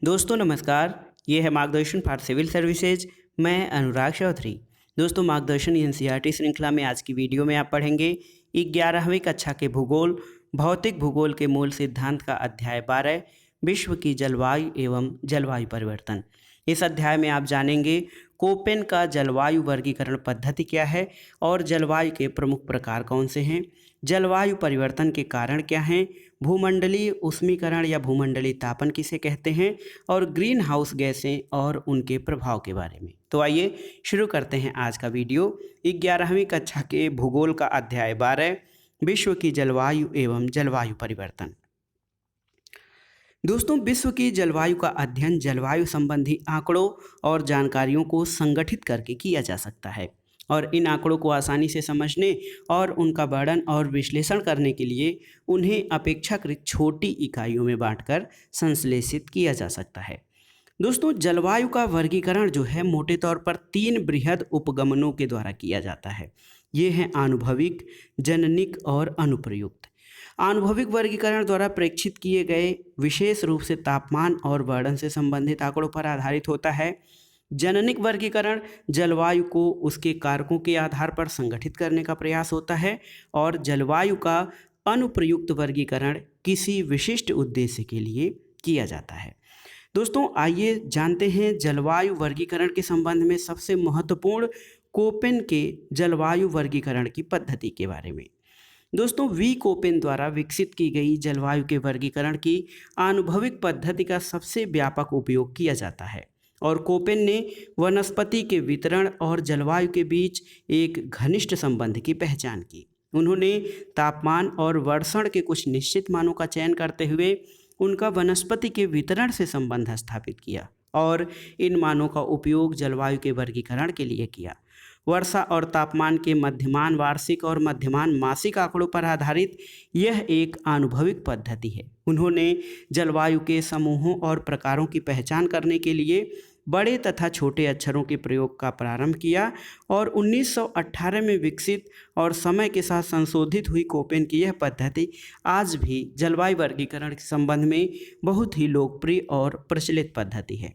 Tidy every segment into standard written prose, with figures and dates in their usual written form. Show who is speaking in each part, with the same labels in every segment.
Speaker 1: दोस्तों नमस्कार। ये है मार्गदर्शन फॉर सिविल सर्विसेज। मैं अनुराग चौधरी। दोस्तों मार्गदर्शन एनसीईआरटी श्रृंखला में आज की वीडियो में आप पढ़ेंगे 11वीं कक्षा के भूगोल भौतिक भूगोल के मूल सिद्धांत का अध्याय 12 विश्व की जलवायु एवं जलवायु परिवर्तन। इस अध्याय में आप जानेंगे कोपेन का जलवायु वर्गीकरण पद्धति क्या है और जलवायु के प्रमुख प्रकार कौन से हैं, जलवायु परिवर्तन के कारण क्या हैं, भूमंडलीय ऊष्मीकरण या भूमंडलीय तापन किसे कहते हैं और ग्रीन हाउस गैसें और उनके प्रभाव के बारे में। तो आइए शुरू करते हैं आज का वीडियो। 11वीं कक्षा के भूगोल का अध्याय 12 विश्व की जलवायु एवं जलवायु परिवर्तन। दोस्तों विश्व की जलवायु का अध्ययन जलवायु संबंधी आंकड़ों और जानकारियों को संगठित करके किया जा सकता है और इन आंकड़ों को आसानी से समझने और उनका वर्णन और विश्लेषण करने के लिए उन्हें अपेक्षाकृत छोटी इकाइयों में बांटकर संश्लेषित किया जा सकता है। दोस्तों जलवायु का वर्गीकरण जो है मोटे तौर पर 3 बृहद उपगमनों के द्वारा किया जाता है। ये हैं आनुभविक, जननिक और अनुप्रयुक्त। आनुभविक वर्गीकरण द्वारा प्रेक्षित किए गए विशेष रूप से तापमान और वर्णन से संबंधित आंकड़ों पर आधारित होता है। जननिक वर्गीकरण जलवायु को उसके कारकों के आधार पर संगठित करने का प्रयास होता है और जलवायु का अनुप्रयुक्त वर्गीकरण किसी विशिष्ट उद्देश्य के लिए किया जाता है। दोस्तों आइए जानते हैं जलवायु वर्गीकरण के संबंध में सबसे महत्वपूर्ण कोपेन के जलवायु वर्गीकरण की पद्धति के बारे में। दोस्तों वी कोपेन द्वारा विकसित की गई जलवायु के वर्गीकरण की आनुभविक पद्धति का सबसे व्यापक उपयोग किया जाता है और कोपेन ने वनस्पति के वितरण और जलवायु के बीच एक घनिष्ठ संबंध की पहचान की। उन्होंने तापमान और वर्षण के कुछ निश्चित मानों का चयन करते हुए उनका वनस्पति के वितरण से संबंध स्थापित किया और इन मानों का उपयोग जलवायु के वर्गीकरण के लिए किया। वर्षा और तापमान के मध्यमान वार्षिक और मध्यमान मासिक आंकड़ों पर आधारित यह एक आनुभविक पद्धति है। उन्होंने जलवायु के समूहों और प्रकारों की पहचान करने के लिए बड़े तथा छोटे अक्षरों के प्रयोग का प्रारंभ किया और 1918 में विकसित और समय के साथ संशोधित हुई कोपेन की यह पद्धति आज भी जलवायु वर्गीकरण के संबंध में बहुत ही लोकप्रिय और प्रचलित पद्धति है।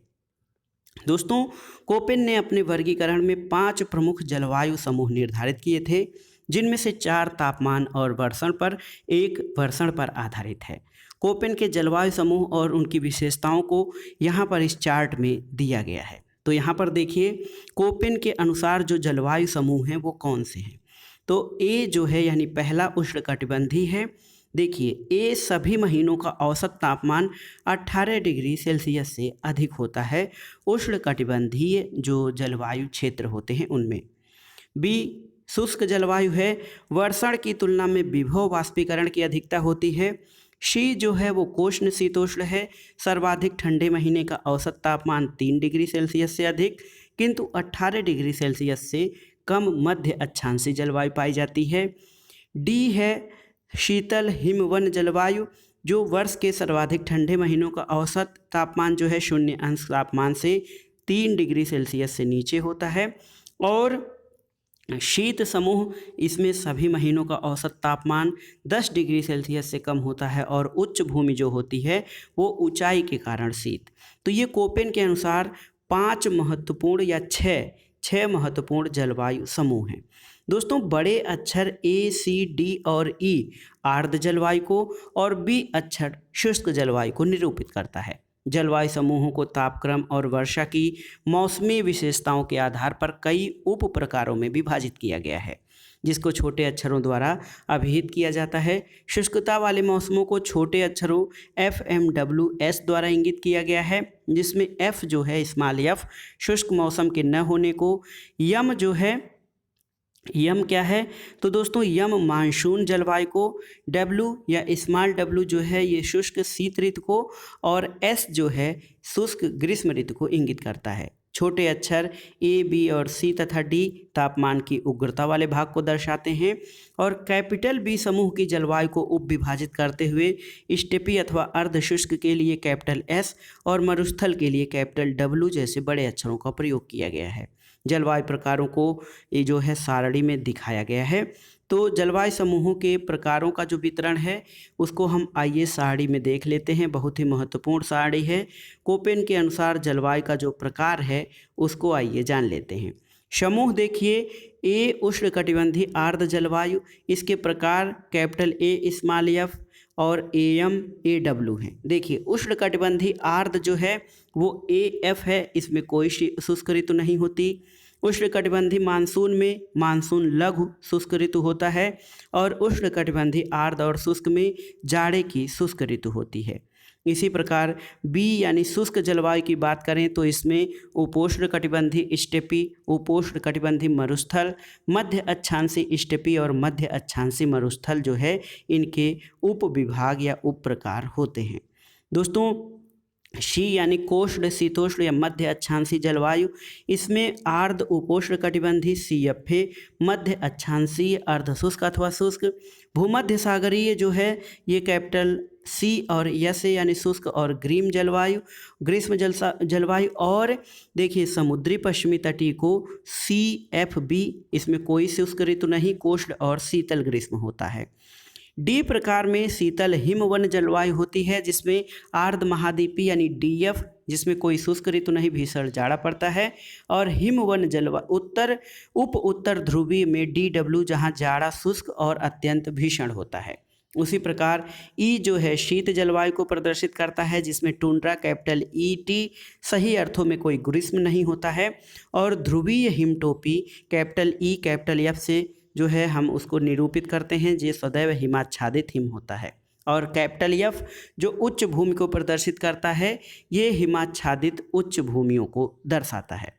Speaker 1: दोस्तों कोपेन ने अपने वर्गीकरण में 5 प्रमुख जलवायु समूह निर्धारित किए थे, जिनमें से 4 तापमान और वर्षण पर, 1 वर्षण पर आधारित है। कोपेन के जलवायु समूह और उनकी विशेषताओं को यहाँ पर इस चार्ट में दिया गया है। तो यहाँ पर देखिए कोपेन के अनुसार जो जलवायु समूह हैं वो कौन से हैं। तो ए जो है यानी पहला उष्णकटिबंधीय है। देखिए ए सभी महीनों का औसत तापमान 18 डिग्री सेल्सियस से अधिक होता है उष्णकटिबंधीय जो जलवायु क्षेत्र होते हैं उनमें। बी शुष्क जलवायु है, वर्षण की तुलना में विभव वाष्पीकरण की अधिकता होती है। शी जो है वो कोष्ण शीतोष्ण है, सर्वाधिक ठंडे महीने का औसत तापमान 3 डिग्री सेल्सियस से अधिक किंतु 18 डिग्री सेल्सियस से कम मध्य अक्षांशीय जलवायु पाई जाती है। डी है शीतल हिमवन जलवायु, जो वर्ष के सर्वाधिक ठंडे महीनों का औसत तापमान जो है 0 तापमान से 3 डिग्री सेल्सियस से नीचे होता है। और शीत समूह, इसमें सभी महीनों का औसत तापमान 10 डिग्री सेल्सियस से कम होता है और उच्च भूमि जो होती है वो ऊंचाई के कारण शीत। तो ये कोपेन के अनुसार 5 महत्वपूर्ण या 6 महत्वपूर्ण जलवायु समूह हैं। दोस्तों बड़े अक्षर ए सी डी और ई आर्द्र जलवायु को और बी अक्षर शुष्क जलवायु को निरूपित करता है। जलवायु समूहों को तापक्रम और वर्षा की मौसमी विशेषताओं के आधार पर कई उप प्रकारों में विभाजित किया गया है, जिसको छोटे अक्षरों द्वारा अभिहित किया जाता है। शुष्कता वाले मौसमों को छोटे अक्षरों FMWS द्वारा इंगित किया गया है, जिसमें F जो है स्मॉल f शुष्क मौसम के न होने को, यम जो है यम क्या है तो दोस्तों यम मानसून जलवायु को, डब्ल्यू या स्मॉल डब्ल्यू जो है ये शुष्क शीत ऋतु को और एस जो है शुष्क ग्रीष्म ऋतु को इंगित करता है। छोटे अक्षर ए बी और सी तथा डी तापमान की उग्रता वाले भाग को दर्शाते हैं और कैपिटल बी समूह की जलवायु को उप विभाजित करते हुए स्टेपी अथवा अर्ध शुष्क के लिए कैपिटल एस और मरुस्थल के लिए कैपिटल डब्ल्यू जैसे बड़े अक्षरों का प्रयोग किया गया है। जलवायु प्रकारों को ये जो है सारणी में दिखाया गया है। तो जलवायु समूहों के प्रकारों का जो वितरण है उसको हम आइए सारणी में देख लेते हैं। बहुत ही महत्वपूर्ण सारणी है। कोपेन के अनुसार जलवायु का जो प्रकार है उसको आइए जान लेते हैं। समूह देखिए, ए उष्णकटिबंधीय आर्द्र जलवायु, इसके प्रकार कैपिटल ए स्मॉल एफ और एम ए डब्ल्यू हैं। देखिए उष्णकटिबंधीय आर्द्र जो है वो ए एफ है, इसमें कोई शुष्क ऋतु नहीं होती। उष्णकटिबंधीय मानसून में मानसून लघु शुष्क ऋतु होता है और उष्णकटिबंधीय आर्द्र और शुष्क में जाड़े की शुष्क ऋतु होती है। इसी प्रकार बी यानी शुष्क जलवायु की बात करें तो इसमें उपोष्ण कटिबंधीय स्टेपी, उपोष्ण कटिबंधीय मरुस्थल, मध्य अक्षांशीय स्टेपी और मध्य अक्षांशीय मरुस्थल जो है इनके उप विभाग या उप प्रकार होते हैं। दोस्तों शी यानी कोष्ण शीतोष्ण या मध्य अक्षांशीय जलवायु, इसमें आर्द्र उपोष्ण कटिबंधीय CFA, मध्य अक्षांशीय अर्धशुष्क अथवा शुष्क, भूमध्य सागरीय जो है ये कैपिटल C और S है यानी शुष्क और ग्रीष्म जलवायु, और देखिए समुद्री पश्चिमी तटीय को CFB, इसमें कोई शुष्क ऋतु नहीं, कोष्ण और शीतल ग्रीष्म होता है। डी प्रकार में शीतल हिमवन जलवायु होती है जिसमें आर्द्र महाद्वीपीय यानी DF, जिसमें कोई शुष्क ऋतु नहीं, भीषण जाड़ा पड़ता है, और हिमवन जलवायु उत्तर ध्रुवीय में DW, जहां जाड़ा शुष्क और अत्यंत भीषण होता है। उसी प्रकार ई जो है शीत जलवायु को प्रदर्शित करता है जिसमें टुंड्रा कैपिटल ET, सही अर्थों में कोई ग्रीष्म नहीं होता है, और ध्रुवीय हिमटोपी कैपिटल E कैपिटल F से जो है हम उसको निरूपित करते हैं, जो सदैव हिमाच्छादित हिम होता है, और कैपिटल F जो उच्च भूमि को प्रदर्शित करता है, ये हिमाच्छादित उच्च भूमियों को दर्शाता है।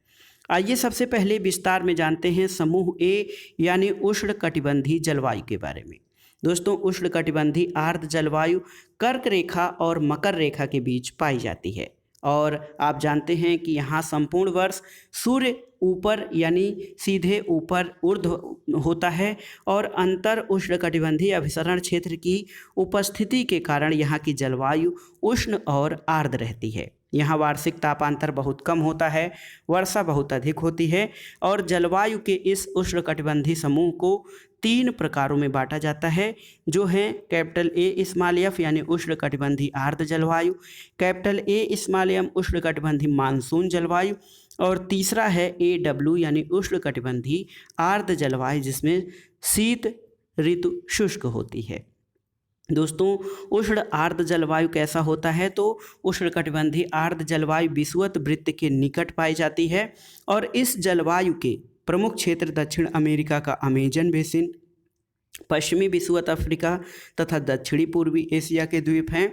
Speaker 1: आइए सबसे पहले विस्तार में जानते हैं समूह ए यानी उष्णकटिबंधीय जलवायु के बारे में। दोस्तों उष्णकटिबंधीय आर्द्र जलवायु कर्क रेखा और मकर रेखा के बीच पाई जाती है, और आप जानते हैं कि यहाँ संपूर्ण वर्ष सूर्य ऊपर यानी सीधे ऊपर ऊर्ध्व होता है, और अंतर उष्णकटिबंधीय अभिसरण क्षेत्र की उपस्थिति के कारण यहाँ की जलवायु उष्ण और आर्द्र रहती है। यहाँ वार्षिक तापांतर बहुत कम होता है, वर्षा बहुत अधिक होती है, और जलवायु के इस उष्णकटिबंधीय समूह को 3 प्रकारों में बांटा जाता है, जो हैं कैपिटल ए स्मॉल एफ यानी उष्णकटिबंधीय आर्द्र जलवायु, कैपिटल ए स्मॉल एम उष्णकटिबंधीय मानसून जलवायु, और तीसरा है AW यानी उष्णकटिबंधीय आर्द्र जलवायु जिसमें शीत ऋतु शुष्क होती है। दोस्तों उष्ण आर्द्र जलवायु कैसा होता है, तो उष्णकटिबंधीय आर्द्र जलवायु विषुवत वृत्त के निकट पाई जाती है, और इस जलवायु के प्रमुख क्षेत्र दक्षिण अमेरिका का अमेजन बेसिन, पश्चिमी विषुवत अफ्रीका तथा दक्षिणी पूर्वी एशिया के द्वीप हैं,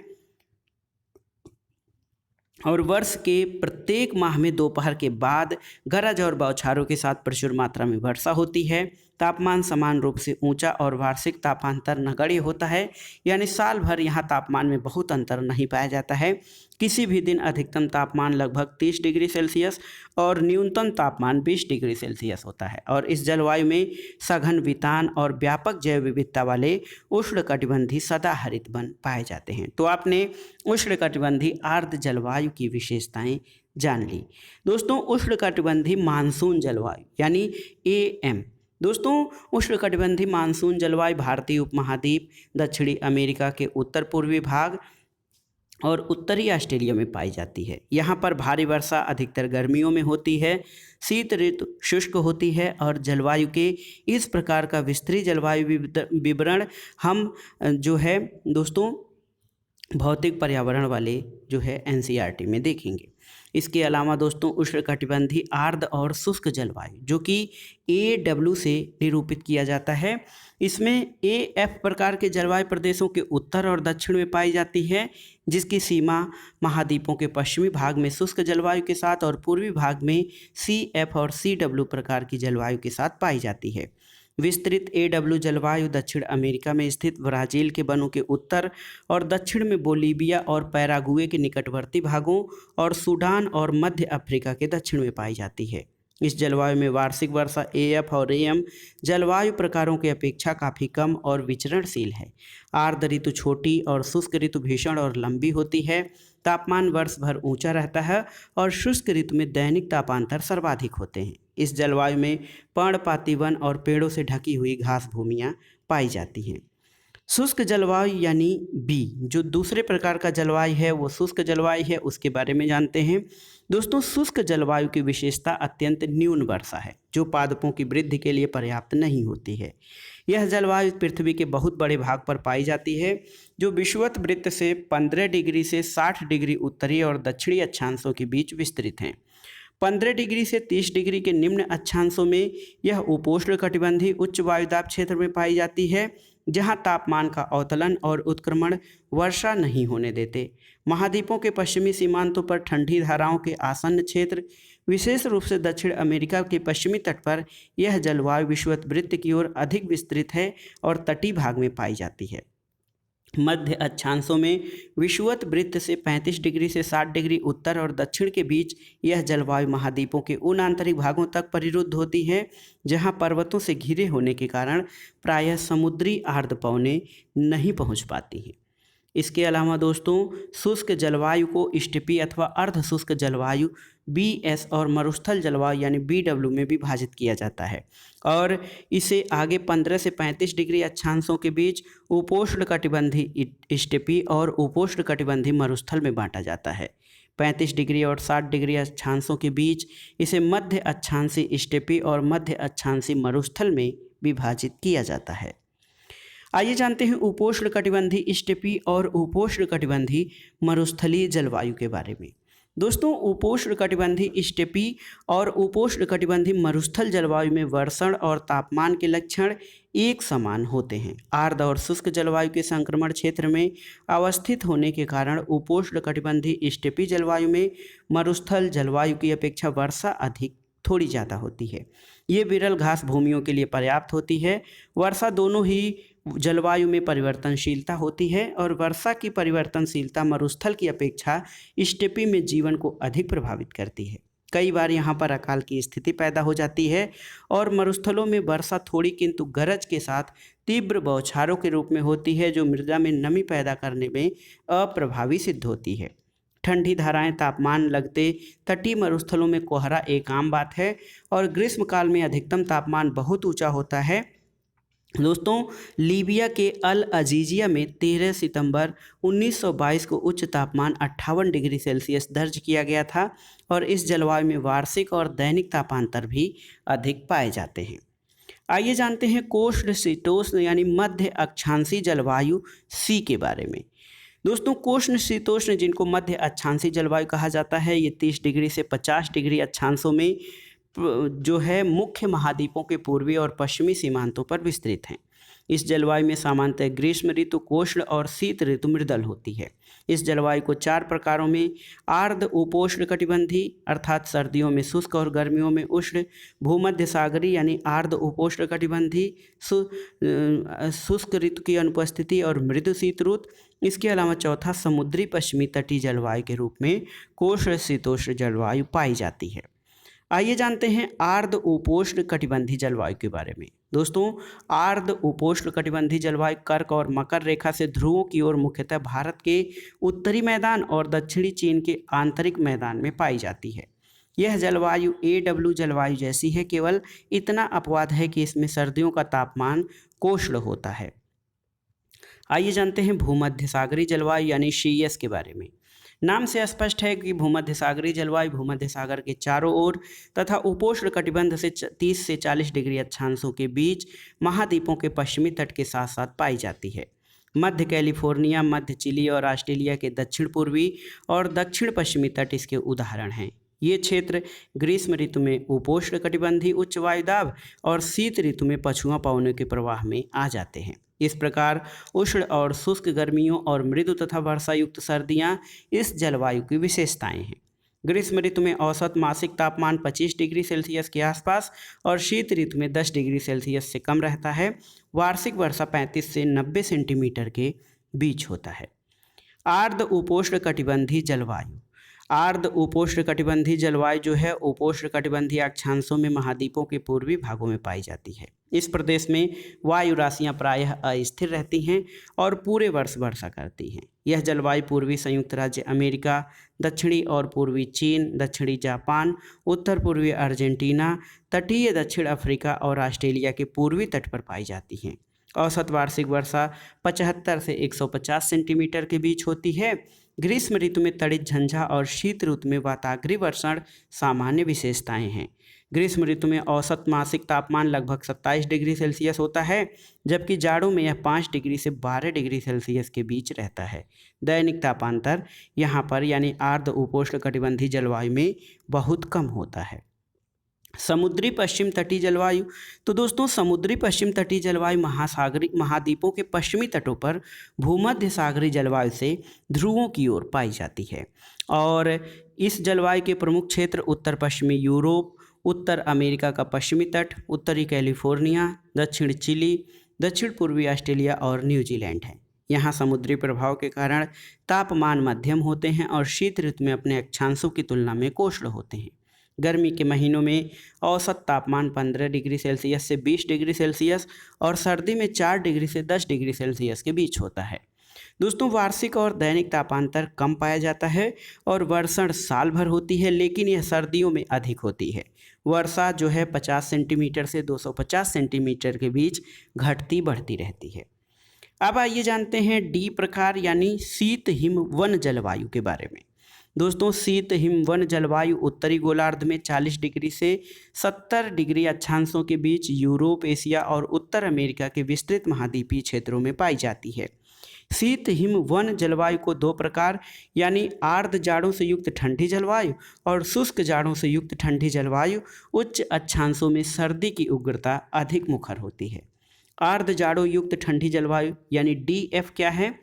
Speaker 1: और वर्ष के प्रत्येक माह में दोपहर के बाद गरज और बौछारों के साथ प्रचुर मात्रा में वर्षा होती है। तापमान समान रूप से ऊंचा और वार्षिक तापांतर नगण्य होता है, यानी साल भर यहाँ तापमान में बहुत अंतर नहीं पाया जाता है। किसी भी दिन अधिकतम तापमान लगभग 30 डिग्री सेल्सियस और न्यूनतम तापमान 20 डिग्री सेल्सियस होता है, और इस जलवायु में सघन वितान और व्यापक जैव विविधता वाले उष्णकटिबंधीय सदाहरित वन पाए जाते हैं। तो आपने उष्णकटिबंधीय आर्द्र जलवायु की विशेषताएं जान ली। दोस्तों उष्णकटिबंधीय मानसून जलवायु यानी AM। दोस्तों उष्णकटिबंधीय मानसून जलवायु भारतीय उपमहाद्वीप, दक्षिणी अमेरिका के उत्तर पूर्वी भाग और उत्तरी ऑस्ट्रेलिया में पाई जाती है। यहाँ पर भारी वर्षा अधिकतर गर्मियों में होती है, शीत ऋतु शुष्क होती है, और जलवायु के इस प्रकार का विस्तृत जलवायु विवरण हम जो है दोस्तों भौतिक पर्यावरण वाले जो है NCERT में देखेंगे। इसके अलावा दोस्तों उष्णकटिबंधीय आर्द्र और शुष्क जलवायु जो कि AW से निरूपित किया जाता है, इसमें AF प्रकार के जलवायु प्रदेशों के उत्तर और दक्षिण में पाई जाती है, जिसकी सीमा महाद्वीपों के पश्चिमी भाग में शुष्क जलवायु के साथ और पूर्वी भाग में CF और CW प्रकार की जलवायु के साथ पाई जाती है। विस्तृत AW जलवायु दक्षिण अमेरिका में स्थित ब्राज़ील के वनों के उत्तर और दक्षिण में बोलीविया और पैराग्वे के निकटवर्ती भागों और सूडान और मध्य अफ्रीका के दक्षिण में पाई जाती है। इस जलवायु में वार्षिक वर्षा AF और AM जलवायु प्रकारों की अपेक्षा काफ़ी कम और विचरणशील है। आर्द्र ऋतु छोटी और शुष्क ऋतु भीषण और लंबी होती है। तापमान वर्ष भर ऊंचा रहता है और शुष्क ऋतु में दैनिक तापांतर सर्वाधिक होते हैं। इस जलवायु में पर्णपाती वन और पेड़ों से ढकी हुई घास भूमियाँ पाई जाती हैं। शुष्क जलवायु यानी बी, जो दूसरे प्रकार का जलवायु है वो शुष्क जलवायु है, उसके बारे में जानते हैं। दोस्तों, शुष्क जलवायु की विशेषता अत्यंत न्यून वर्षा है, जो पादपों की वृद्धि के लिए पर्याप्त नहीं होती है। यह जलवायु पृथ्वी के बहुत बड़े भाग पर पाई जाती है, जो विषुवत वृत्त से 15 डिग्री से 60 डिग्री उत्तरी और दक्षिणी अक्षांशों के बीच विस्तृत हैं। 15 डिग्री से 30 डिग्री के निम्न अक्षांशों में यह उपोष्णकटिबंधीय उच्च वायुदाब क्षेत्र में पाई जाती है, जहां तापमान का अवतलन और उत्क्रमण वर्षा नहीं होने देते। महाद्वीपों के पश्चिमी सीमांतों पर ठंडी धाराओं के आसन्न क्षेत्र, विशेष रूप से दक्षिण अमेरिका के पश्चिमी तट पर यह जलवायु विषुवत वृत्त की ओर अधिक विस्तृत है और तटीय भाग में पाई जाती है। मध्य अक्षांशों में विषुवत वृत्त से 35 डिग्री से 60 डिग्री उत्तर और दक्षिण के बीच यह जलवायु महाद्वीपों के उन आंतरिक भागों तक परिरुद्ध होती है जहां पर्वतों से घिरे होने के कारण प्रायः समुद्री आर्द्र पवनें नहीं पहुंच पाती हैं। इसके अलावा दोस्तों, शुष्क जलवायु को स्टेपी अथवा अर्ध शुष्क जलवायु BS और मरुस्थल जलवायु यानी BW में विभाजित किया जाता है और इसे आगे 15 से 35 डिग्री अक्षांशों के बीच उपोष्णकटिबंधीय स्टेपी और उपोष्णकटिबंधीय मरुस्थल में बांटा जाता है। 35 डिग्री और 60 डिग्री अक्षांशों के बीच इसे मध्य अक्षांशीय स्टेपी और मध्य अक्षांशीय मरुस्थल में विभाजित किया जाता है। आइए जानते हैं उपोष्णकटिबंधीय स्टेपी और उपोष्णकटिबंधीय मरुस्थलीय जलवायु के बारे में। दोस्तों, उपोष्णकटिबंधीय स्टेपी और उपोष्णकटिबंधीय मरुस्थल जलवायु में वर्षण और तापमान के लक्षण एक समान होते हैं। आर्द्र और शुष्क जलवायु के संक्रमण क्षेत्र में अवस्थित होने के कारण उपोष्णकटिबंधीय स्टेपी जलवायु में मरुस्थल जलवायु की अपेक्षा वर्षा अधिक थोड़ी ज़्यादा होती है। ये विरल घास भूमियों के लिए पर्याप्त होती है। वर्षा दोनों ही जलवायु में परिवर्तनशीलता होती है और वर्षा की परिवर्तनशीलता मरुस्थल की अपेक्षा स्टेपी में जीवन को अधिक प्रभावित करती है। कई बार यहाँ पर अकाल की स्थिति पैदा हो जाती है और मरुस्थलों में वर्षा थोड़ी किंतु गरज के साथ तीव्र बौछारों के रूप में होती है, जो मृदा में नमी पैदा करने में अप्रभावी सिद्ध होती है। ठंडी धाराएं तापमान लगते तटीय मरुस्थलों में कोहरा एक आम बात है और ग्रीष्मकाल में अधिकतम तापमान बहुत ऊंचा होता है। दोस्तों, लीबिया के अल अजीजिया में 13 सितंबर 1922 को उच्च तापमान 58 डिग्री सेल्सियस दर्ज किया गया था और इस जलवायु में वार्षिक और दैनिक तापांतर भी अधिक पाए जाते हैं। आइए जानते हैं कोष्ण-शीतोष्ण यानी मध्य अक्षांशीय जलवायु C के बारे में। दोस्तों, कोष्ण शीतोष्ण जिनको मध्य अक्षांशीय जलवायु कहा जाता है, ये 30 डिग्री से 50 डिग्री अक्षांशों में जो है मुख्य महाद्वीपों के पूर्वी और पश्चिमी सीमांतों पर विस्तृत हैं। इस जलवायु में सामान्यतः ग्रीष्म ऋतु कोष्ण और शीत ऋतु मृदल होती है। इस जलवायु को 4 प्रकारों में आर्द्र उपोष्णकटिबंधीय अर्थात सर्दियों में शुष्क और गर्मियों में उष्ण, भूमध्य सागरीय यानी आर्द्र उपोष्णकटिबंधीय शुष्क ऋतु की अनुपस्थिति और मृदु शीत ऋतु। इसके अलावा चौथा समुद्री पश्चिमी तटीय जलवायु के रूप में कोष्ण शीतोष्ण जलवायु पाई जाती है। आइए जानते हैं आर्द्र उपोष्णकटिबंधीय जलवायु के बारे में। दोस्तों, आर्द्र उपोष्णकटिबंधीय जलवायु कर्क और मकर रेखा से ध्रुवों की ओर मुख्यतः भारत के उत्तरी मैदान और दक्षिणी चीन के आंतरिक मैदान में पाई जाती है। यह जलवायु AW जलवायु जैसी है, केवल इतना अपवाद है कि इसमें सर्दियों का तापमान कोष्ण होता है। आइए जानते हैं भूमध्य सागरीय जलवायु यानी CS के बारे में। नाम से स्पष्ट है कि भूमध्य सागरीय जलवायु भूमध्य सागर के चारों ओर तथा उपोष्णकटिबंध से 30 से 40 डिग्री अक्षांशों के बीच महाद्वीपों के पश्चिमी तट के साथ साथ पाई जाती है। मध्य कैलिफोर्निया, मध्य चिली और ऑस्ट्रेलिया के दक्षिण पूर्वी और दक्षिण पश्चिमी तट इसके उदाहरण हैं। ये क्षेत्र ग्रीष्म ऋतु में उपोष्णकटिबंधीय उच्च वायुदाब और शीत ऋतु में पछुआ पवनों के प्रवाह में आ जाते हैं। इस प्रकार उष्ण और शुष्क गर्मियों और मृदु तथा वर्षा युक्त सर्दियां इस जलवायु की विशेषताएं हैं। ग्रीष्म ऋतु में औसत मासिक तापमान 25 डिग्री सेल्सियस के आसपास और शीत ऋतु में 10 डिग्री सेल्सियस से कम रहता है। वार्षिक वर्षा 35 से 90 सेंटीमीटर के बीच होता है। आर्द्र उपोष्णकटिबंधीय जलवायु। आर्द्र उपोष्णकटिबंधीय जलवायु जो है उपोष्णकटिबंधीय अक्षांशों में महाद्वीपों के पूर्वी भागों में पाई जाती है। इस प्रदेश में वायु राशियां प्रायः अस्थिर रहती हैं और पूरे वर्ष वर्षा करती हैं। यह जलवायु पूर्वी संयुक्त राज्य अमेरिका, दक्षिणी और पूर्वी चीन, दक्षिणी जापान, उत्तर पूर्वी अर्जेंटीना, तटीय दक्षिण अफ्रीका और ऑस्ट्रेलिया के पूर्वी तट पर पाई जाती हैं। औसत वार्षिक वर्षा 75 से 150 सेंटीमीटर के बीच होती है। ग्रीष्म ऋतु में तड़ित झंझा और शीत ऋतु में वाताग्रीय वर्षण सामान्य विशेषताएं हैं। ग्रीष्म ऋतु में औसत मासिक तापमान लगभग 27 डिग्री सेल्सियस होता है, जबकि जाड़ों में यह 5 डिग्री से 12 डिग्री सेल्सियस के बीच रहता है। दैनिक तापांतर यहाँ पर यानी आर्द्र उपोष्णकटिबंधीय जलवायु में बहुत कम होता है। समुद्री पश्चिम तटीय जलवायु। तो दोस्तों समुद्री पश्चिम तटीय जलवायु महासागरी महाद्वीपों के पश्चिमी तटों पर भूमध्य सागरीय जलवायु से ध्रुवों की ओर पाई जाती है और इस जलवायु के प्रमुख क्षेत्र उत्तर पश्चिमी यूरोप, उत्तर अमेरिका का पश्चिमी तट, उत्तरी कैलिफोर्निया, दक्षिण चिली, दक्षिण पूर्वी ऑस्ट्रेलिया और न्यूजीलैंड है। यहाँ समुद्री प्रभाव के कारण तापमान मध्यम होते हैं और शीत ऋतु में अपने अक्षांशों की तुलना में कोष्ण होते हैं। गर्मी के महीनों में औसत तापमान 15 डिग्री सेल्सियस से 20 डिग्री सेल्सियस और सर्दी में 4 डिग्री से 10 डिग्री सेल्सियस के बीच होता है। दोस्तों वार्षिक और दैनिक तापांतर कम पाया जाता है और वर्षण साल भर होती है, लेकिन यह सर्दियों में अधिक होती है। वर्षा जो है 50 सेंटीमीटर से 250 सेंटीमीटर के बीच घटती बढ़ती रहती है। अब आइए जानते हैं डी प्रकार यानी शीत हिम वन जलवायु के बारे में। दोस्तों शीत हिम वन जलवायु उत्तरी गोलार्ध में 40 डिग्री से 70 डिग्री अक्षांशों के बीच यूरोप, एशिया और उत्तर अमेरिका के विस्तृत महाद्वीपीय क्षेत्रों में पाई जाती है। शीत हिम वन जलवायु को दो प्रकार यानी आर्द्र जाड़ों से युक्त ठंडी जलवायु और शुष्क जाड़ों से युक्त ठंडी जलवायु उच्च अक्षांशों में सर्दी की उग्रता अधिक मुखर होती है। आर्द्र जाड़ों युक्त ठंडी जलवायु यानी DF क्या है?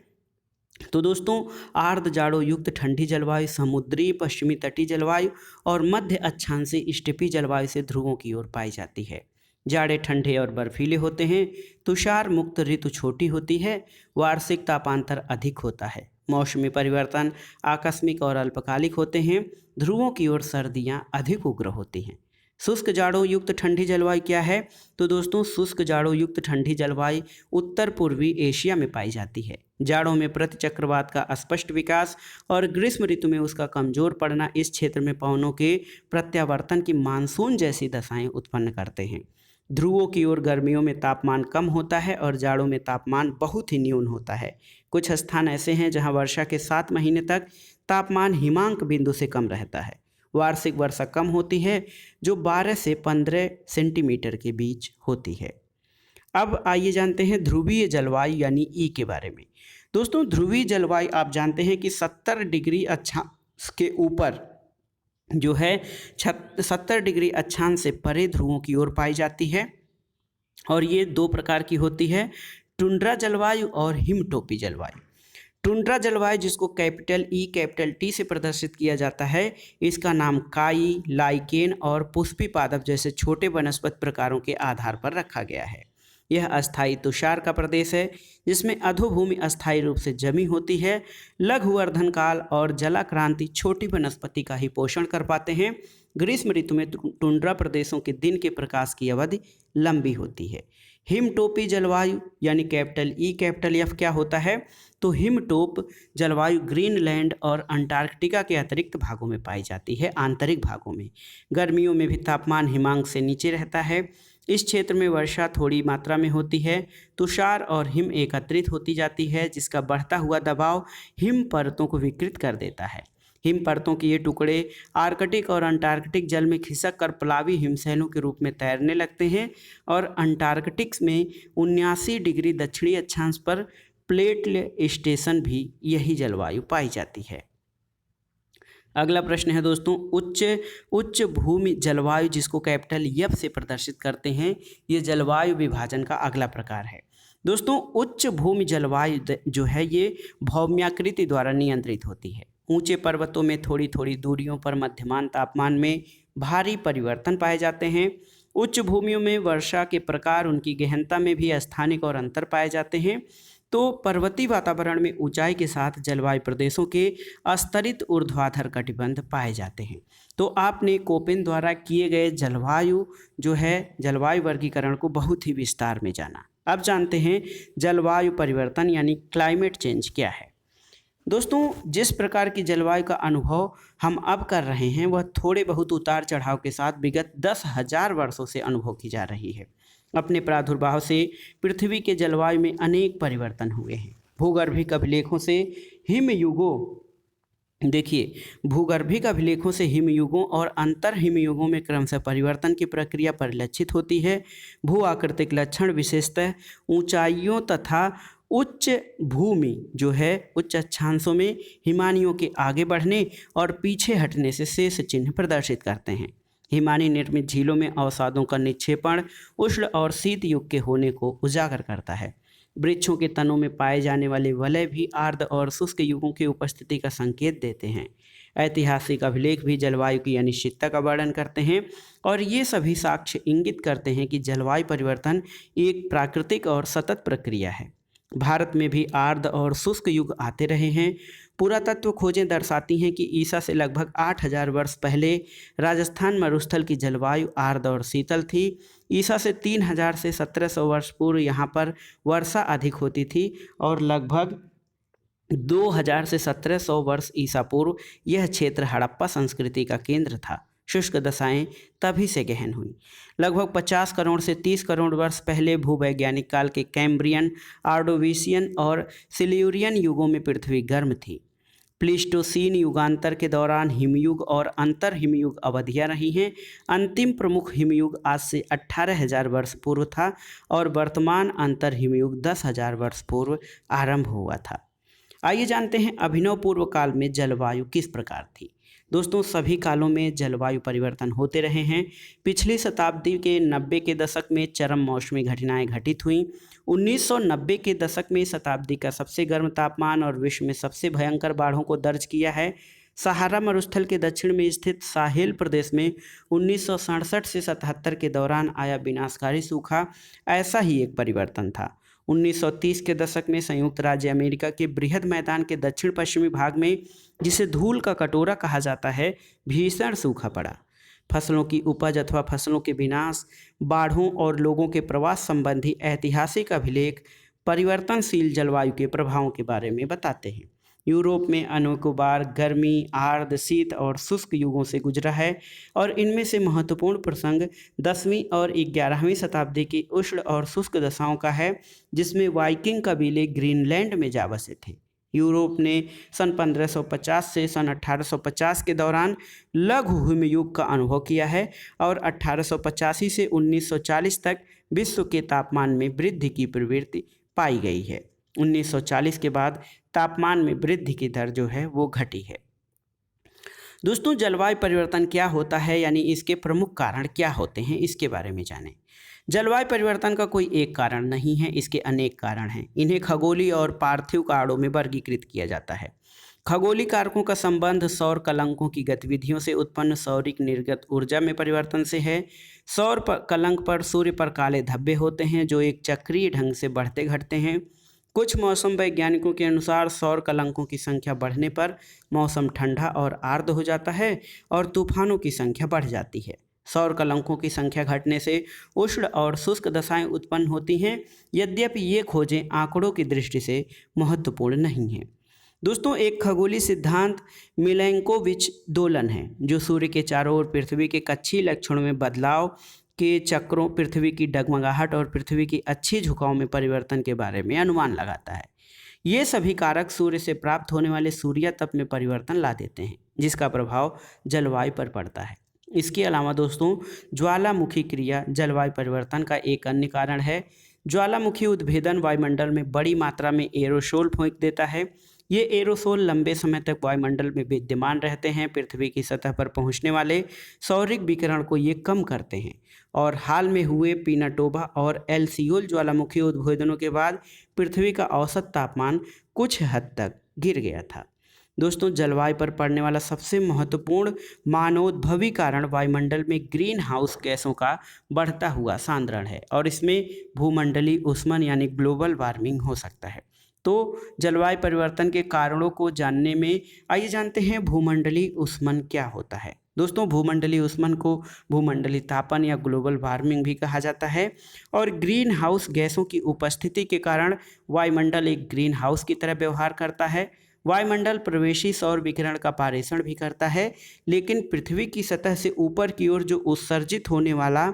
Speaker 1: तो दोस्तों आर्द्र जाड़ों युक्त ठंडी जलवायु समुद्री पश्चिमी तटीय जलवायु और मध्य अक्षांशीय स्टेपी जलवायु से ध्रुवों की ओर पाई जाती है। जाड़े ठंडे और बर्फीले होते हैं। तुषार मुक्त ऋतु छोटी होती है। वार्षिक तापांतर अधिक होता है। मौसमी परिवर्तन आकस्मिक और अल्पकालिक होते हैं। ध्रुवों की ओर सर्दियाँ अधिक उग्र होती हैं। शुष्क जाड़ों युक्त ठंडी जलवायु क्या है? तो दोस्तों शुष्क जाड़ों युक्त ठंडी जलवायु उत्तर पूर्वी एशिया में पाई जाती है। जाड़ों में प्रतिचक्रवात का स्पष्ट विकास और ग्रीष्म ऋतु में उसका कमजोर पड़ना इस क्षेत्र में पवनों के प्रत्यावर्तन की मानसून जैसी दशाएं उत्पन्न करते हैं। ध्रुवों की ओर गर्मियों में तापमान कम होता है और जाड़ों में तापमान बहुत ही न्यून होता है। कुछ स्थान ऐसे हैं जहां वर्षा के 7 महीने तक तापमान हिमांक बिंदु से कम रहता है। वार्षिक वर्षा कम होती है जो 12 से 15 सेंटीमीटर के बीच होती है। अब आइए जानते हैं ध्रुवीय जलवायु यानी ई के बारे में। दोस्तों ध्रुवीय जलवायु आप जानते हैं कि 70 डिग्री अक्षांश के ऊपर जो है 70 डिग्री अक्षांश से परे ध्रुवों की ओर पाई जाती है और ये दो प्रकार की होती है, टुंड्रा जलवायु और हिमटोपी जलवायु। टुंड्रा जलवायु जिसको कैपिटल ई कैपिटल टी से प्रदर्शित किया जाता है, इसका नाम काई, लाइकेन और पुष्पी पादप जैसे छोटे वनस्पति प्रकारों के आधार पर रखा गया है। यह अस्थायी तुषार का प्रदेश है जिसमें अधोभूमि अस्थायी रूप से जमी होती है। लघु वर्धन काल और जलाक्रांति छोटी वनस्पति का ही पोषण कर पाते हैं। ग्रीष्म ऋतु में टुंड्रा प्रदेशों के दिन के प्रकाश की अवधि लंबी होती है। हिमटोपी जलवायु यानी कैपिटल ई कैपिटल एफ क्या होता है? तो हिमटोप जलवायु ग्रीनलैंड और अंटार्कटिका के अतिरिक्त भागों में पाई जाती है, आंतरिक भागों में। गर्मियों में भी तापमान हिमांक से नीचे रहता है। इस क्षेत्र में वर्षा थोड़ी मात्रा में होती है। तुषार और हिम एकत्रित होती जाती है जिसका बढ़ता हुआ दबाव हिम परतों को विकृत कर देता है। हिम परतों के ये टुकड़े आर्कटिक और अंटार्कटिक जल में खिसक कर प्लावी हिमशैलों के रूप में तैरने लगते हैं और अंटार्कटिक में 79 डिग्री दक्षिणी अक्षांश पर प्लेट स्टेशन भी यही जलवायु पाई जाती है। अगला प्रश्न है दोस्तों उच्च भूमि जलवायु जिसको कैपिटल एफ से प्रदर्शित करते हैं, ये जलवायु विभाजन का अगला प्रकार है। दोस्तों उच्च भूमि जलवायु जो है ये भौम्याकृति द्वारा नियंत्रित होती है। ऊंचे पर्वतों में थोड़ी थोड़ी दूरियों पर मध्यमान तापमान में भारी परिवर्तन पाए जाते हैं। उच्च भूमियों में वर्षा के प्रकार उनकी गहनता में भी स्थानिक और अंतर पाए जाते हैं। तो पर्वतीय वातावरण में ऊंचाई के साथ जलवायु प्रदेशों के अस्तरित ऊर्ध्वाधर कटिबंध पाए जाते हैं। तो आपने कोपेन द्वारा किए गए जलवायु वर्गीकरण को बहुत ही विस्तार में जाना। अब जानते हैं जलवायु परिवर्तन यानी क्लाइमेट चेंज क्या है। दोस्तों, जिस प्रकार की जलवायु का अनुभव हम अब कर रहे हैं वह थोड़े बहुत उतार चढ़ाव के साथ विगत 10,000 वर्षों से अनुभव की जा रही है। अपने प्रादुर्भाव से पृथ्वी के जलवायु में अनेक परिवर्तन हुए हैं। भूगर्भिक अभिलेखों से हिमयुगों और अंतर हिमयुगों में क्रमशः परिवर्तन की प्रक्रिया परिलक्षित होती है। भू आकृतिक लक्षण विशेषतः ऊंचाइयों तथा उच्च अक्षांशों में हिमानियों के आगे बढ़ने और पीछे हटने से शेष चिन्ह प्रदर्शित करते हैं। हिमानी निर्मित झीलों में अवसादों का निक्षेपण उष्ण और शीत युग के होने को उजागर करता है। वृक्षों के तनों में पाए जाने वाले वलय भी आर्द्र और शुष्क युगों की उपस्थिति का संकेत देते हैं। ऐतिहासिक अभिलेख भी जलवायु की अनिश्चितता का वर्णन करते हैं और ये सभी साक्ष्य इंगित करते हैं कि जलवायु परिवर्तन एक प्राकृतिक और सतत प्रक्रिया है। भारत में भी आर्द्र और शुष्क युग आते रहे हैं। पुरातत्व खोजें दर्शाती हैं कि ईसा से लगभग 8,000 वर्ष पहले राजस्थान मरुस्थल की जलवायु आर्द्र और शीतल थी। ईसा से 3,000 से 1,700 वर्ष पूर्व यहाँ पर वर्षा अधिक होती थी और लगभग 2,000 से 1,700 वर्ष ईसा पूर्व यह क्षेत्र हड़प्पा संस्कृति का केंद्र था। शुष्क दशाएं तभी से गहन हुई। लगभग 50 करोड़ से 30 करोड़ वर्ष पहले भूवैज्ञानिक काल के कैम्ब्रियन, आर्डोविशियन और सिल्यूरियन युगों में पृथ्वी गर्म थी। प्लीस्टोसीन युगांतर के दौरान हिमयुग और अंतर हिमयुग अवधियां रही हैं। अंतिम प्रमुख हिमयुग आज से 18,000 वर्ष पूर्व था और वर्तमान अंतर हिमयुग 10,000 वर्ष पूर्व आरंभ हुआ था। आइए जानते हैं अभिनव पूर्व काल में जलवायु किस प्रकार थी। दोस्तों, सभी कालों में जलवायु परिवर्तन होते रहे हैं। पिछली शताब्दी के 90 के दशक में चरम मौसमी घटनाएं घटित हुईं। 1990 के दशक में शताब्दी का सबसे गर्म तापमान और विश्व में सबसे भयंकर बाढ़ों को दर्ज किया है। सहारा मरुस्थल के दक्षिण में स्थित साहेल प्रदेश में 1967 से 77 के दौरान आया विनाशकारी सूखा ऐसा ही एक परिवर्तन था। 1930 के दशक में संयुक्त राज्य अमेरिका के बृहद मैदान के दक्षिण पश्चिमी भाग में, जिसे धूल का कटोरा कहा जाता है, भीषण सूखा पड़ा। फसलों की उपज अथवा फसलों के विनाश, बाढ़ों और लोगों के प्रवास संबंधी ऐतिहासिक अभिलेख परिवर्तनशील जलवायु के प्रभावों के बारे में बताते हैं। यूरोप में अनेकों बार गर्मी, आर्द्र, शीत और शुष्क युगों से गुजरा है और इनमें से महत्वपूर्ण प्रसंग 10वीं और 11वीं शताब्दी की उष्ण और शुष्क दशाओं का है, जिसमें वाइकिंग कबीले ग्रीनलैंड में जा बसे थे। यूरोप ने सन 1550 से सन 1850 के दौरान लघु हिमयुग का अनुभव किया है और 1885 से 1940 तक विश्व के तापमान में वृद्धि की प्रवृत्ति पाई गई है। 1940 के बाद तापमान में वृद्धि की दर जो है वो घटी है। दोस्तों, जलवायु परिवर्तन क्या होता है यानी इसके प्रमुख कारण क्या होते हैं, इसके बारे में जानें। जलवायु परिवर्तन का कोई एक कारण नहीं है, इसके अनेक कारण हैं। इन्हें खगोलीय और पार्थिव कारणों में वर्गीकृत किया जाता है। खगोलीय कारकों का संबंध सौर कलंकों की गतिविधियों से उत्पन्न सौरिक निर्गत ऊर्जा में परिवर्तन से है। सौर कलंक पर सूर्य पर काले धब्बे होते हैं जो एक चक्रीय ढंग से बढ़ते घटते हैं। कुछ मौसम वैज्ञानिकों के अनुसार सौर कलंकों की संख्या बढ़ने पर मौसम ठंडा और आर्द्र हो जाता है और तूफानों की संख्या बढ़ जाती है। सौर कलंकों की संख्या घटने से उष्ण और शुष्क दशाएं उत्पन्न होती हैं, यद्यपि ये खोजें आंकड़ों की दृष्टि से महत्वपूर्ण नहीं हैं। दोस्तों, एक खगोलीय सिद्धांत मिलैंकोविच दोलन है जो सूर्य के चारों ओर पृथ्वी के कक्षीय लक्षणों में बदलाव के चक्रों, पृथ्वी की डगमगाहट और पृथ्वी की अच्छी झुकाव में परिवर्तन के बारे में अनुमान लगाता है। ये सभी कारक सूर्य से प्राप्त होने वाले सूर्य तप में परिवर्तन ला देते हैं, जिसका प्रभाव जलवायु पर पड़ता है। इसके अलावा दोस्तों, ज्वालामुखी क्रिया जलवायु परिवर्तन का एक अन्य कारण है। ज्वालामुखी उद्भेदन वायुमंडल में बड़ी मात्रा में एरोसोल फेंक देता है। ये एरोसोल लंबे समय तक वायुमंडल में विद्यमान रहते हैं, पृथ्वी की सतह पर पहुंचने वाले सौरिक विकिरण को ये कम करते हैं और हाल में हुए पिनाटोबा और एलसीओल ज्वालामुखी उद्भेदनों के बाद पृथ्वी का औसत तापमान कुछ हद तक गिर गया था। दोस्तों, जलवायु पर पड़ने वाला सबसे महत्वपूर्ण मानवोद्भवी कारण वायुमंडल में ग्रीन हाउस गैसों का बढ़ता हुआ सांद्रण है और इसमें भूमंडलीय ऊष्मन यानी ग्लोबल वार्मिंग हो सकता है। तो जलवायु परिवर्तन के कारणों को जानने में आइए जानते हैं भूमंडलीय ऊष्मन क्या होता है। दोस्तों, भूमंडलीय ऊष्मन को भूमंडलीय तापन या ग्लोबल वार्मिंग भी कहा जाता है और ग्रीन हाउस गैसों की उपस्थिति के कारण वायुमंडल एक ग्रीन हाउस की तरह व्यवहार करता है। वायुमंडल प्रवेशी सौर विकिरण का पारेषण भी करता है, लेकिन पृथ्वी की सतह से ऊपर की ओर जो उत्सर्जित होने वाला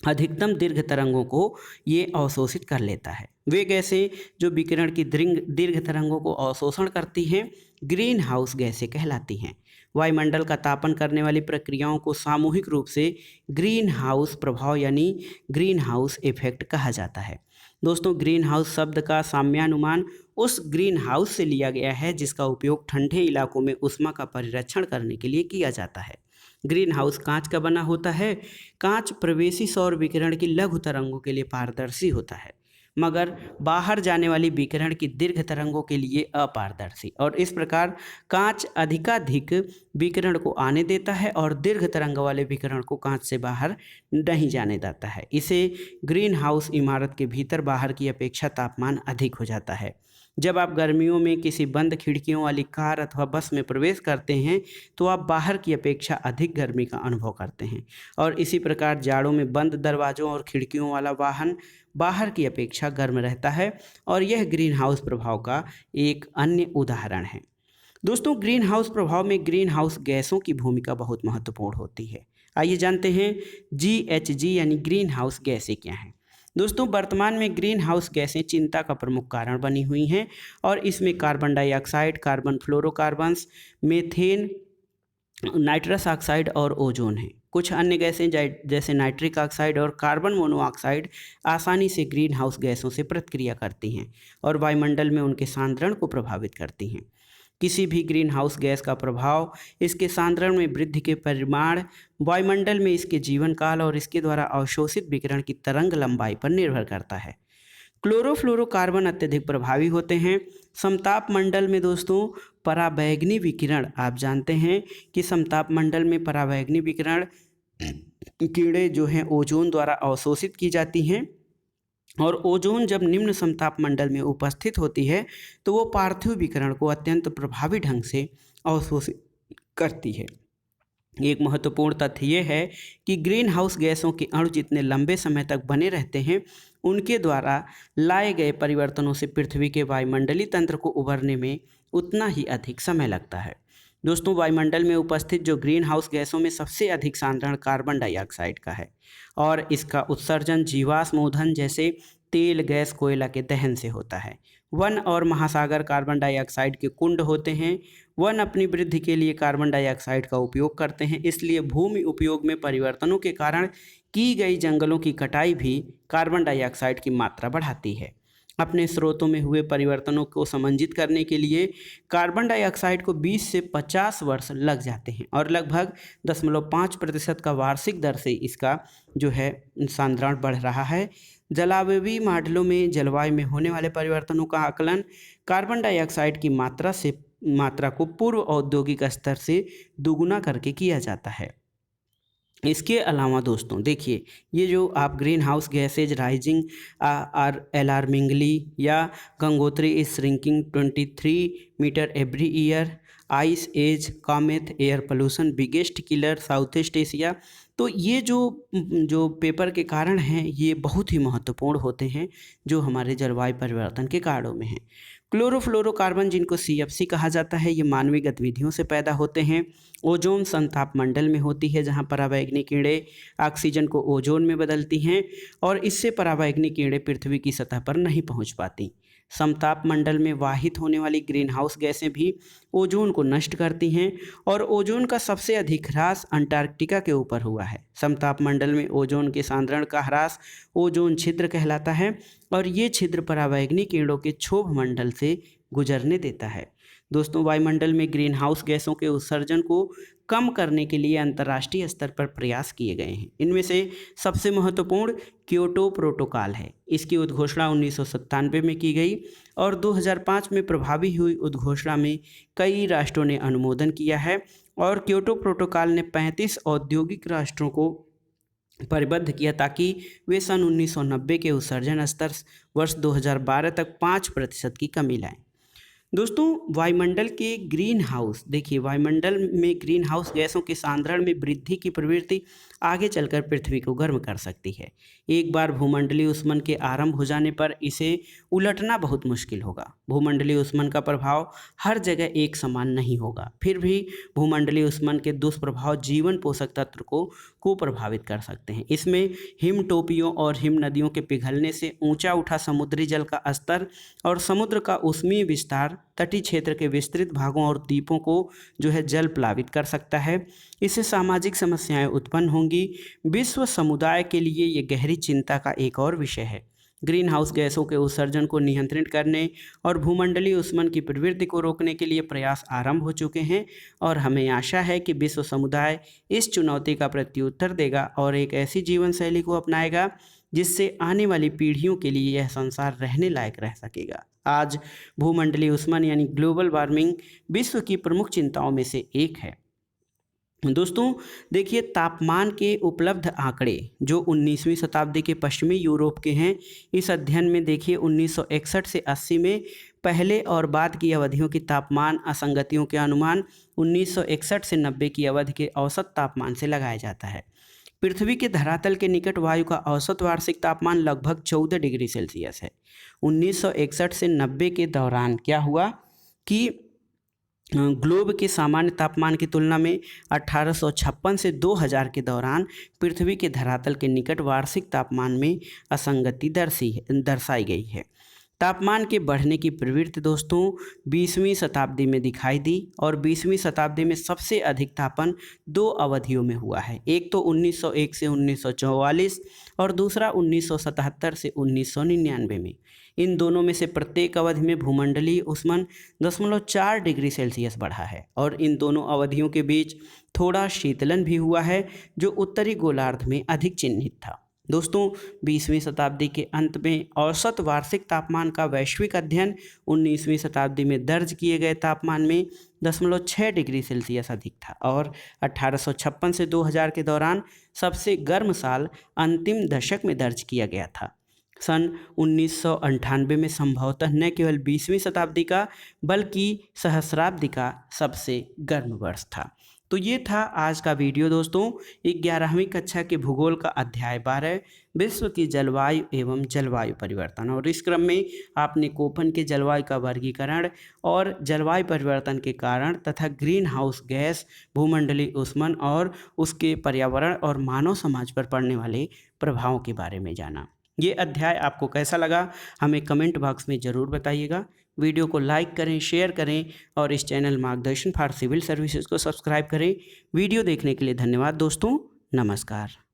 Speaker 1: अधिकतम दीर्घ तरंगों को ये अवशोषित कर लेता है। वे गैसें जो विकिरण की दीर्घ तरंगों को अवशोषण करती हैं ग्रीन हाउस गैसें कहलाती हैं। वायुमंडल का तापन करने वाली प्रक्रियाओं को सामूहिक रूप से ग्रीन हाउस प्रभाव यानी ग्रीन हाउस इफेक्ट कहा जाता है। दोस्तों, ग्रीन हाउस शब्द का साम्यानुमान उस ग्रीन हाउस से लिया गया है जिसका उपयोग ठंडे इलाकों में ऊष्मा का परिरक्षण करने के लिए किया जाता है। ग्रीन हाउस कांच का बना होता है। कांच प्रवेशी सौर विकिरण की लघु तरंगों के लिए पारदर्शी होता है, मगर बाहर जाने वाली विकिरण की दीर्घ तरंगों के लिए अपारदर्शी, और इस प्रकार कांच अधिकाधिक विकिरण को आने देता है और दीर्घ तरंग वाले विकिरण को कांच से बाहर नहीं जाने देता है। इसे ग्रीन हाउस इमारत के भीतर बाहर की अपेक्षा तापमान अधिक हो जाता है। जब आप गर्मियों में किसी बंद खिड़कियों वाली कार अथवा बस में प्रवेश करते हैं तो आप बाहर की अपेक्षा अधिक गर्मी का अनुभव करते हैं, और इसी प्रकार जाड़ों में बंद दरवाजों और खिड़कियों वाला वाहन बाहर की अपेक्षा गर्म रहता है, और यह ग्रीन हाउस प्रभाव का एक अन्य उदाहरण है। दोस्तों, ग्रीन हाउस प्रभाव में ग्रीन हाउस गैसों की भूमिका बहुत महत्वपूर्ण होती है। आइए जानते हैं GHG यानी ग्रीन हाउस गैसें क्या हैं। दोस्तों, वर्तमान में ग्रीन हाउस गैसें चिंता का प्रमुख कारण बनी हुई हैं, और इसमें carbon dioxide, carbon fluorocarbons, methane, nitrous oxide और ओजोन है। कुछ अन्य गैसें जैसे नाइट्रिक ऑक्साइड और कार्बन मोनोऑक्साइड आसानी से ग्रीन हाउस गैसों से प्रतिक्रिया करती हैं और वायुमंडल में उनके सांद्रण को प्रभावित करती हैं। किसी भी ग्रीन हाउस गैस का प्रभाव इसके सांद्रण में वृद्धि के परिमाण, वायुमंडल में इसके जीवन काल और इसके द्वारा अवशोषित विकिरण की तरंग लंबाई पर निर्भर करता है। क्लोरोफ्लोरोकार्बन अत्यधिक प्रभावी होते हैं। समताप मंडल में दोस्तों पराबैंगनी विकिरण, आप जानते हैं कि समताप मंडल में पराबैंगनी विकिरण किरणें जो हैं ओजोन द्वारा अवशोषित की जाती हैं, और ओजोन जब निम्न समताप मंडल में उपस्थित होती है तो वो पार्थिव विकिरण को अत्यंत प्रभावी ढंग से अवशोषित करती है। एक महत्वपूर्ण तथ्य ये है कि ग्रीन हाउस गैसों के अणु जितने लंबे समय तक बने रहते हैं उनके द्वारा लाए गए परिवर्तनों से पृथ्वी के वायुमंडलीय तंत्र को उभरने में उतना ही अधिक समय लगता है। दोस्तों, वायुमंडल में उपस्थित जो ग्रीन हाउस गैसों में सबसे अधिक सांद्रण कार्बन डाइऑक्साइड का है, और इसका उत्सर्जन जीवाश्म ईंधन जैसे तेल, गैस, कोयला के दहन से होता है। वन और महासागर कार्बन डाइऑक्साइड के कुंड होते हैं। वन अपनी वृद्धि के लिए कार्बन डाइऑक्साइड का उपयोग करते हैं, इसलिए भूमि उपयोग में परिवर्तनों के कारण की गई जंगलों की कटाई भी कार्बन डाइऑक्साइड की मात्रा बढ़ाती है। अपने स्रोतों में हुए परिवर्तनों को समंजित करने के लिए कार्बन डाइऑक्साइड को 20 से 50 वर्ष लग जाते हैं, और लगभग 0.5% का वार्षिक दर से इसका जो है सांद्रण बढ़ रहा है। जलवायवीय मॉडलों में जलवायु में होने वाले परिवर्तनों का आकलन कार्बन डाइऑक्साइड की मात्रा को पूर्व औद्योगिक स्तर से दोगुना करके किया जाता है। इसके अलावा दोस्तों देखिए, ये जो आप greenhouse gases rising are alarmingly या Gangotri is shrinking 23 meter every year, ice age, comet, air pollution, biggest killer south east Asia, तो ये जो पेपर के कारण हैं ये बहुत ही महत्वपूर्ण होते हैं जो हमारे जलवायु परिवर्तन के कारणों में हैं। क्लोरोफ्लोरोकार्बन जिनको CFC कहा जाता है, ये मानवीय गतिविधियों से पैदा होते हैं। ओजोन समताप मंडल में होती है जहाँ पराबैंगनी किरणें ऑक्सीजन को ओजोन में बदलती हैं, और इससे पराबैंगनी किरणें पृथ्वी की सतह पर नहीं पहुँच पाती। समताप मंडल में वाहित होने वाली ग्रीन हाउस गैसें भी ओजोन को नष्ट करती हैं, और ओजोन का सबसे अधिक ह्रास अंटार्कटिका के ऊपर हुआ है। समताप मंडल में ओजोन के सांद्रण का ह्रास ओजोन छिद्र कहलाता है, और ये छिद्र पराबैंगनी किरणों के क्षोभ मंडल से गुजरने देता है। दोस्तों, वायुमंडल में ग्रीन हाउस गैसों के उत्सर्जन को कम करने के लिए अंतर्राष्ट्रीय स्तर पर प्रयास किए गए हैं। इनमें से सबसे महत्वपूर्ण क्योटो प्रोटोकॉल है। इसकी उद्घोषणा 1997 में की गई, और 2005 में प्रभावी हुई उद्घोषणा में कई राष्ट्रों ने अनुमोदन किया है, और क्योटो प्रोटोकॉल ने 35 औद्योगिक राष्ट्रों को परिबद्ध किया ताकि वे सन 1990 के उत्सर्जन स्तर वर्ष 2012 तक 5% की कमी लाएं। दोस्तों, वायुमंडल के ग्रीन हाउस, देखिए वायुमंडल में ग्रीन हाउस गैसों के सांद्रण में वृद्धि की प्रवृत्ति आगे चलकर पृथ्वी को गर्म कर सकती है। एक बार भूमंडलीय ऊष्मन के आरंभ हो जाने पर इसे उलटना बहुत मुश्किल होगा। भूमंडलीय ऊष्मन का प्रभाव हर जगह एक समान नहीं होगा, फिर भी भूमंडलीय ऊष्मन के दुष्प्रभाव जीवन पोषक तत्व को प्रभावित कर सकते हैं। इसमें हिम टोपियों और हिम नदियों के पिघलने से ऊंचा उठा समुद्री जल का स्तर और समुद्र का ऊष्मीय विस्तार तटीय क्षेत्र के विस्तृत भागों और द्वीपों को जल प्लावित कर सकता है। इससे सामाजिक समस्याएं उत्पन्न होंगी। विश्व समुदाय के लिए ये गहरी चिंता का एक और विषय है। ग्रीन हाउस गैसों के उत्सर्जन को नियंत्रित करने और भूमंडलीय ऊष्मन की प्रवृत्ति को रोकने के लिए प्रयास आरंभ हो चुके हैं और हमें आशा है कि विश्व समुदाय इस चुनौती का प्रत्युत्तर देगा और एक ऐसी जीवन शैली को अपनाएगा जिससे आने वाली पीढ़ियों के लिए यह संसार रहने लायक रह सकेगा। आज भूमंडलीय ऊष्मन यानी ग्लोबल वार्मिंग विश्व की प्रमुख चिंताओं में से एक है। दोस्तों, देखिए तापमान के उपलब्ध आंकड़े जो 19वीं शताब्दी के पश्चिमी यूरोप के हैं। इस अध्ययन में देखिए 1961 से 80 में पहले और बाद की अवधियों की तापमान असंगतियों के अनुमान 1961 से 90 की अवधि के औसत तापमान से लगाया जाता है। पृथ्वी के धरातल के निकट वायु का औसत वार्षिक तापमान लगभग 14 डिग्री सेल्सियस है। 1961 से 90 के दौरान क्या हुआ कि ग्लोब के सामान्य तापमान की तुलना में 1856 से 2000 के दौरान पृथ्वी के धरातल के निकट वार्षिक तापमान में असंगति दर्शाई गई है। तापमान के बढ़ने की प्रवृत्ति दोस्तों 20वीं शताब्दी में दिखाई दी और 20वीं शताब्दी में सबसे अधिक तापन दो अवधियों में हुआ है। एक तो 1901 से 1944 और दूसरा 1977 से 1999 में। इन दोनों में से प्रत्येक अवधि में भूमंडलीय ऊष्मन 0.4 डिग्री सेल्सियस बढ़ा है और इन दोनों अवधियों के बीच थोड़ा शीतलन भी हुआ है जो उत्तरी गोलार्ध में अधिक चिह्नित था। दोस्तों, 20वीं शताब्दी के अंत में औसत वार्षिक तापमान का वैश्विक अध्ययन 19वीं शताब्दी में दर्ज किए गए तापमान में 0.6 डिग्री सेल्सियस अधिक था और 1856 से 2000 के दौरान सबसे गर्म साल अंतिम दशक में दर्ज किया गया था। सन 1998 में संभवतः न केवल 20वीं शताब्दी का बल्कि सहस्राब्दी का सबसे गर्म वर्ष था। तो ये था आज का वीडियो दोस्तों। 11वीं कक्षा के भूगोल का अध्याय 12 विश्व की जलवायु एवं जलवायु परिवर्तन, और इस क्रम में आपने कोपन के जलवायु का वर्गीकरण और जलवायु परिवर्तन के कारण तथा ग्रीन हाउस गैस, भूमंडलीय ऊष्मन और उसके पर्यावरण और मानव समाज पर पड़ने वाले प्रभावों के बारे में जाना। ये अध्याय आपको कैसा लगा हमें कमेंट बॉक्स में ज़रूर बताइएगा। वीडियो को लाइक करें, शेयर करें और इस चैनल मार्गदर्शन फॉर सिविल सर्विसेज को सब्सक्राइब करें। वीडियो देखने के लिए धन्यवाद दोस्तों। नमस्कार।